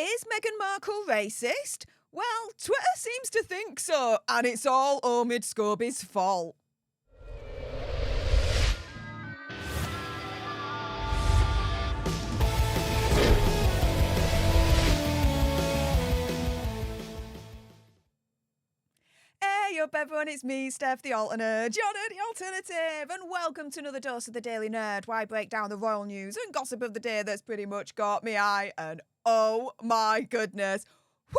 Is Meghan Markle racist? Well, Twitter seems to think so, and it's all Omid Scobie's fault. Hey up everyone, it's me, Stef, the alternate, your nerdy alternative, and welcome to another dose of the Daily Nerd, where I break down the royal news and gossip of the day that's pretty much got me eye, and oh my goodness, whoo!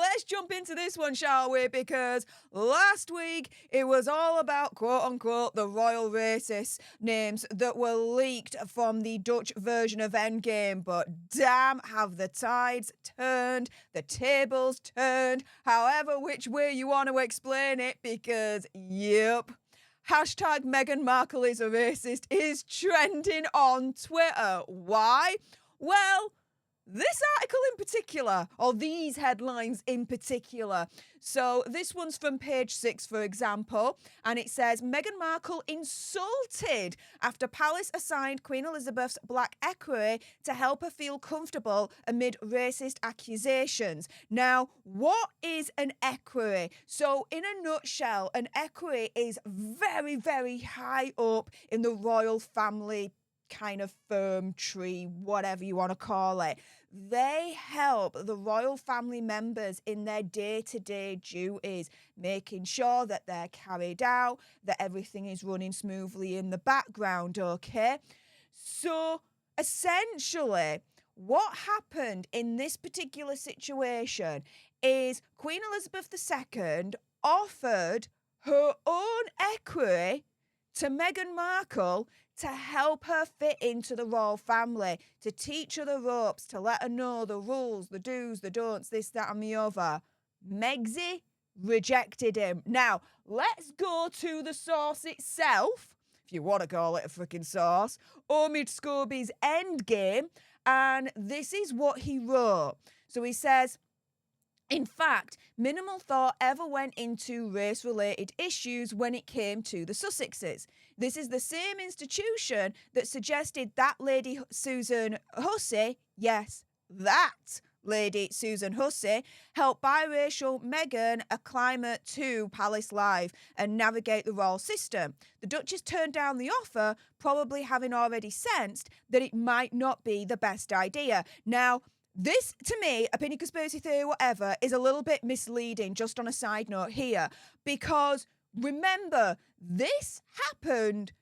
Let's jump into this one, shall we? Because last week it was all about quote-unquote the royal racist names that were leaked from the Dutch version of Endgame, but damn have the tides turned, the tables turned, however which way you want to explain it, because yep, hashtag Meghan Markle is a racist is trending on Twitter. Why? Well, this article in particular, or these headlines in particular. So this one's from page 6, for example, and it says, Meghan Markle insulted after palace assigned Queen Elizabeth's black equerry to help her feel comfortable amid racist accusations. Now, what is an equerry? So in a nutshell, an equerry is very, very high up in the royal family kind of firm tree, whatever you want to call it. They help the royal family members in their day-to-day duties, making sure that they're carried out, that everything is running smoothly in the background, okay? So essentially, what happened in this particular situation is Queen Elizabeth II offered her own equerry to Meghan Markle to help her fit into the royal family, to teach her the ropes, to let her know the rules, the do's, the don'ts, this, that and the other. Megsy rejected him. Now, let's go to the source itself, if you want to call it a freaking source, Omid Scobie's Endgame, and this is what he wrote. So he says, in fact, minimal thought ever went into race-related issues when it came to the Sussexes. This is the same institution that suggested that Lady Susan Hussey, yes, that Lady Susan Hussey, helped biracial Meghan acclimate to palace life and navigate the royal system. The Duchess turned down the offer, probably having already sensed that it might not be the best idea. Now, this, to me, opinion, conspiracy theory, whatever, is a little bit misleading, just on a side note here, because remember, this happened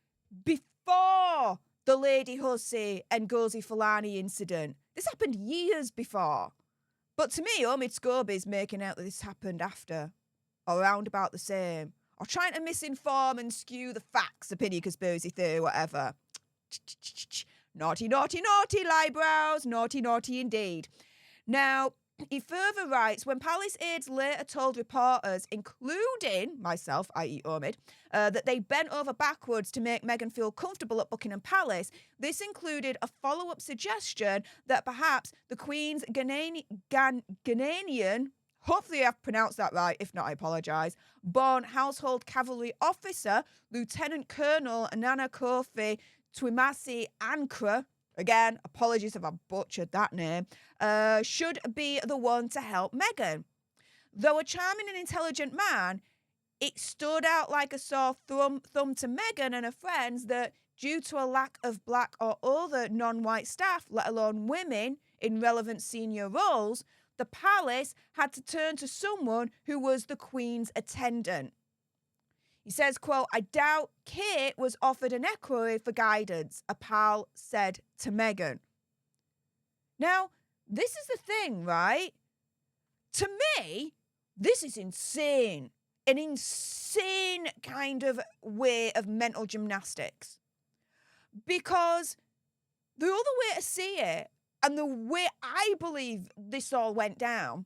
before the Lady Hussey and Gozi Fulani incident. This happened years before. But to me, Omid Scobie's making out that this happened after, or around about the same, or trying to misinform and skew the facts, opinion, conspiracy theory, whatever. Naughty, naughty, naughty, Liebrows. Naughty, naughty indeed. Now, he further writes, when palace aides later told reporters, including myself, i.e. Omid, that they bent over backwards to make Meghan feel comfortable at Buckingham Palace, this included a follow-up suggestion that perhaps the Queen's Ghanaian, hopefully I've pronounced that right, if not I apologise, born household cavalry officer, Lieutenant Colonel Nana Kofi Twimasi Ankra, again, apologies if I butchered that name, should be the one to help Meghan. Though a charming and intelligent man, it stood out like a sore thumb to Meghan and her friends that due to a lack of black or other non-white staff, let alone women, in relevant senior roles, the palace had to turn to someone who was the Queen's attendant. He says, quote, I doubt Kate was offered an equerry for guidance, a pal said to Meghan. Now, this is the thing, right? To me, this is insane. An insane kind of way of mental gymnastics. Because the other way to see it, and the way I believe this all went down,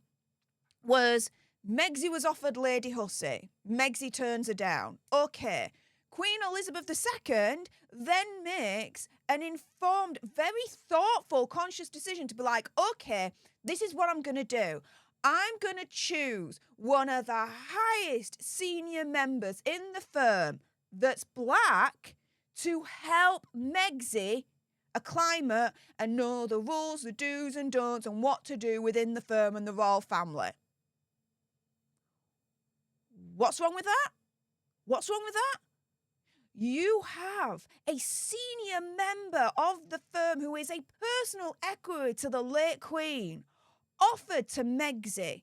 was Megsy was offered Lady Hussey. Megsy turns her down. Okay. Queen Elizabeth II then makes an informed, very thoughtful, conscious decision to be like, okay, this is what I'm going to do. I'm going to choose one of the highest senior members in the firm that's black to help Megsy a climate and know the rules, the do's and don'ts, and what to do within the firm and the royal family. What's wrong with that? What's wrong with that? You have a senior member of the firm who is a personal equerry to the late Queen offered to Megxie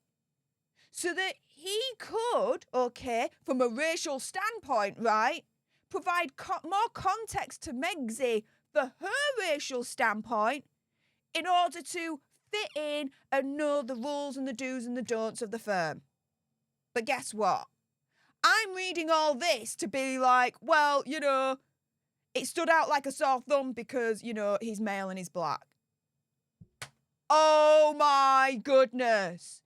so that he could, okay, from a racial standpoint, right, provide more context to Megxie for her racial standpoint in order to fit in and know the rules and the do's and the don'ts of the firm. But guess what? I'm reading all this to be like, well, you know, it stood out like a sore thumb because, you know, he's male and he's black. Oh my goodness.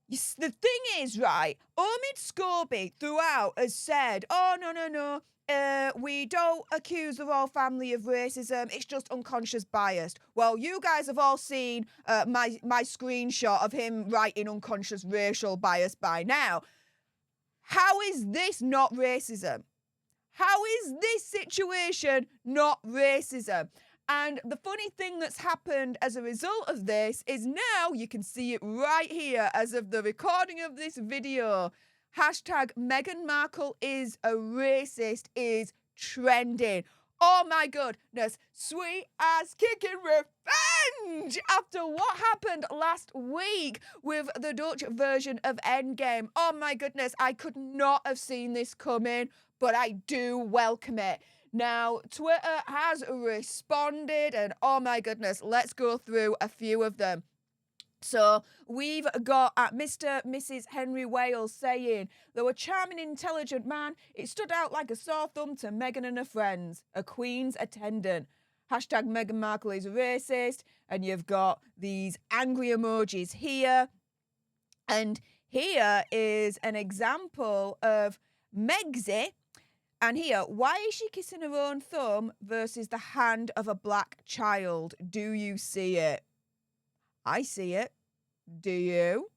The thing is, right, Omid Scobie throughout has said, oh, no, we don't accuse the royal family of racism. It's just unconscious bias. Well, you guys have all seen my screenshot of him writing unconscious racial bias by now. How is this not racism? How is this situation not racism? And the funny thing that's happened as a result of this is now you can see it right here as of the recording of this video. Hashtag Meghan Markle is a racist is trending. Oh my goodness, sweet ass kicking revenge after what happened last week with the Dutch version of Endgame. Oh my goodness, I could not have seen this coming, but I do welcome it. Now, Twitter has responded, and oh my goodness, let's go through a few of them. So we've got Mr. Mrs. Henry Wales saying, though a charming, intelligent man, it stood out like a sore thumb to Meghan and her friends, a Queen's attendant. Hashtag Meghan Markle is a racist. And you've got these angry emojis here. And here is an example of Megxie. And here, why is she kissing her own thumb versus the hand of a black child? Do you see it? I see it. Do you?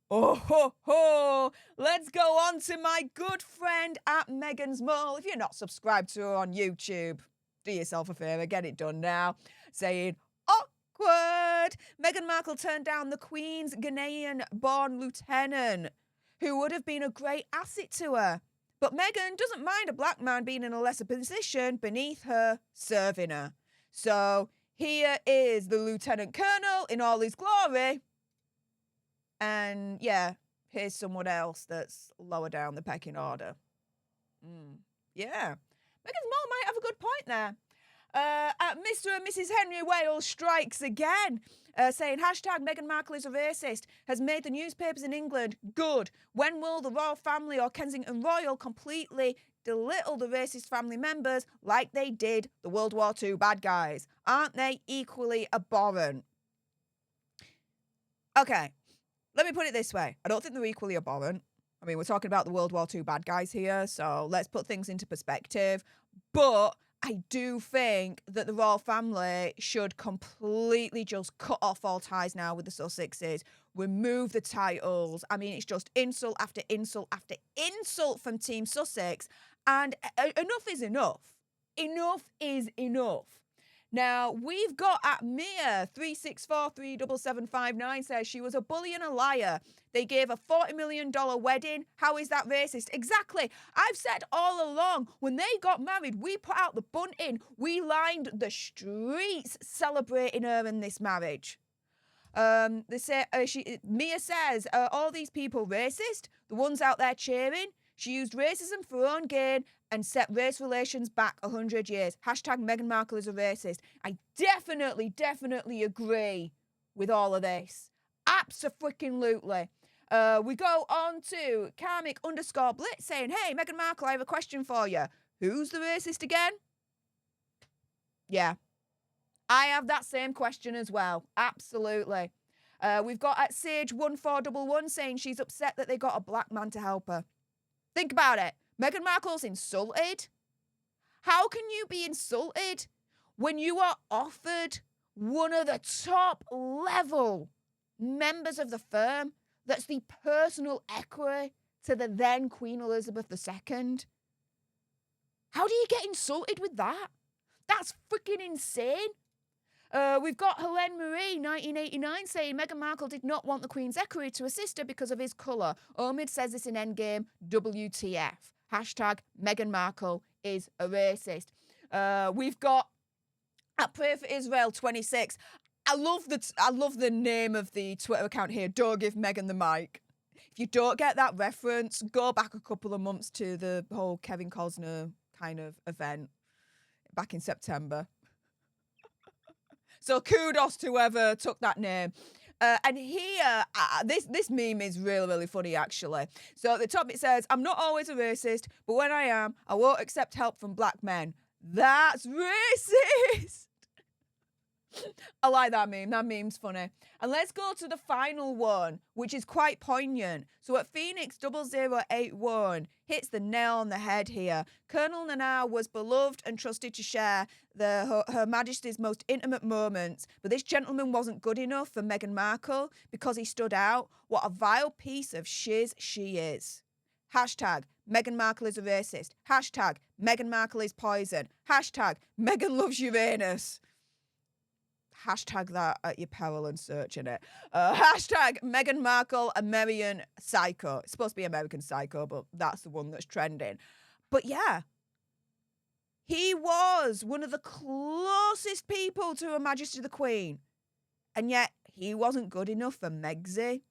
Oh, ho, ho. Let's go on to my good friend at Meghan's Mole. If you're not subscribed to her on YouTube, do yourself a favour, get it done now. Saying, awkward. Meghan Markle turned down the Queen's Ghanaian-born lieutenant, who would have been a great asset to her. But Meghan doesn't mind a black man being in a lesser position beneath her, serving her. So here is the Lieutenant Colonel in all his glory. And yeah, here's someone else that's lower down the pecking order. Yeah. Meghan's Mole might have a good point there. Mr. and Mrs. Henry Wales strikes again, saying, hashtag Meghan Markle is a racist, has made the newspapers in England good. When will the royal family or Kensington Royal completely belittle the racist family members like they did the World War II bad guys? Aren't they equally abhorrent? Okay, let me put it this way. I don't think they're equally abhorrent. I mean, we're talking about the World War II bad guys here, so let's put things into perspective. But I do think that the royal family should completely just cut off all ties now with the Sussexes, remove the titles. I mean, it's just insult after insult after insult from Team Sussex, and enough is enough. Enough is enough. Now, we've got at Mia 3643759 says she was a bully and a liar. They gave a $40 million wedding. How is that racist? Exactly. I've said all along, when they got married, we put out the bunting. We lined the streets celebrating her in this marriage. Mia says, all these people racist? The ones out there cheering? She used racism for her own gain and set race relations back 100 years. Hashtag Meghan Markle is a racist. I definitely agree with all of this. Abso-freaking-lutely. We go on to Karmic_Blitz saying, hey, Meghan Markle, I have a question for you. Who's the racist again? Yeah. I have that same question as well. Absolutely. We've got at Sage1411 saying she's upset that they got a black man to help her. Think about it. Meghan Markle's insulted. How can you be insulted when you are offered one of the top level members of the firm that's the personal equerry to the then Queen Elizabeth II? How do you get insulted with that? That's freaking insane. We've got Helen Marie, 1989, saying Meghan Markle did not want the Queen's equerry to assist her because of his colour. Omid says this in Endgame. WTF. Hashtag Meghan Markle is a racist. We've got at Pray for Israel 26. I love the name of the Twitter account here. Don't give Meghan the mic. If you don't get that reference, go back a couple of months to the whole Kevin Costner kind of event back in September. So kudos to whoever took that name. And here, this meme is really, really funny, actually. So at the top it says, I'm not always a racist, but when I am, I won't accept help from black men. That's racist. I like that meme. That meme's funny. And let's go to the final one, which is quite poignant. So at Phoenix 0081 hits the nail on the head here. Colonel Nana was beloved and trusted to share Her Majesty's most intimate moments, but this gentleman wasn't good enough for Meghan Markle because he stood out. What a vile piece of shiz she is. Hashtag Meghan Markle is a racist. Hashtag Meghan Markle is poison. Hashtag Meghan loves Uranus. Hashtag that at your peril and searching it. Hashtag Meghan Markle, American Psycho. It's supposed to be American Psycho, but that's the one that's trending. But yeah, he was one of the closest people to Her Majesty the Queen. And yet, he wasn't good enough for Megsy.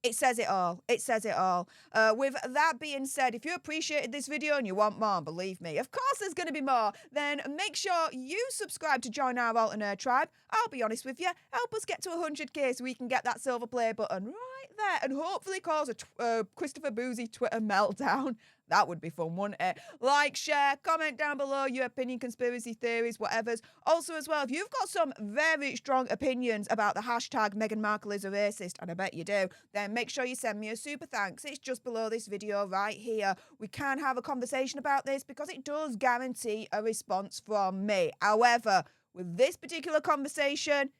It says it all. It says it all. With that being said, if you appreciated this video and you want more, believe me, of course there's going to be more, then make sure you subscribe to join our alternate tribe. I'll be honest with you, help us get to 100k so we can get that silver play button right there and hopefully cause a Christopher Boozy Twitter meltdown. That would be fun, wouldn't it? Like, share, comment down below your opinion, conspiracy theories, whatever's. Also, as well, if you've got some very strong opinions about the hashtag Meghan Markle is a racist, and I bet you do, then make sure you send me a super thanks. It's just below this video right here. We can have a conversation about this because it does guarantee a response from me. However, with this particular conversation,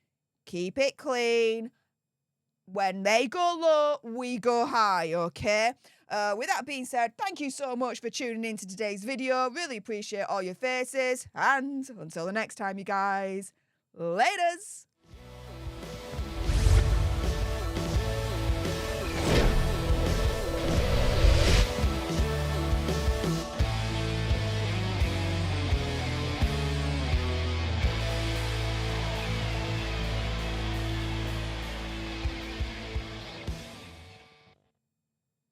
keep it clean. When they go low, we go high, okay? With that being said, thank you so much for tuning in to today's video. Really appreciate all your faces. And until the next time, you guys, laters.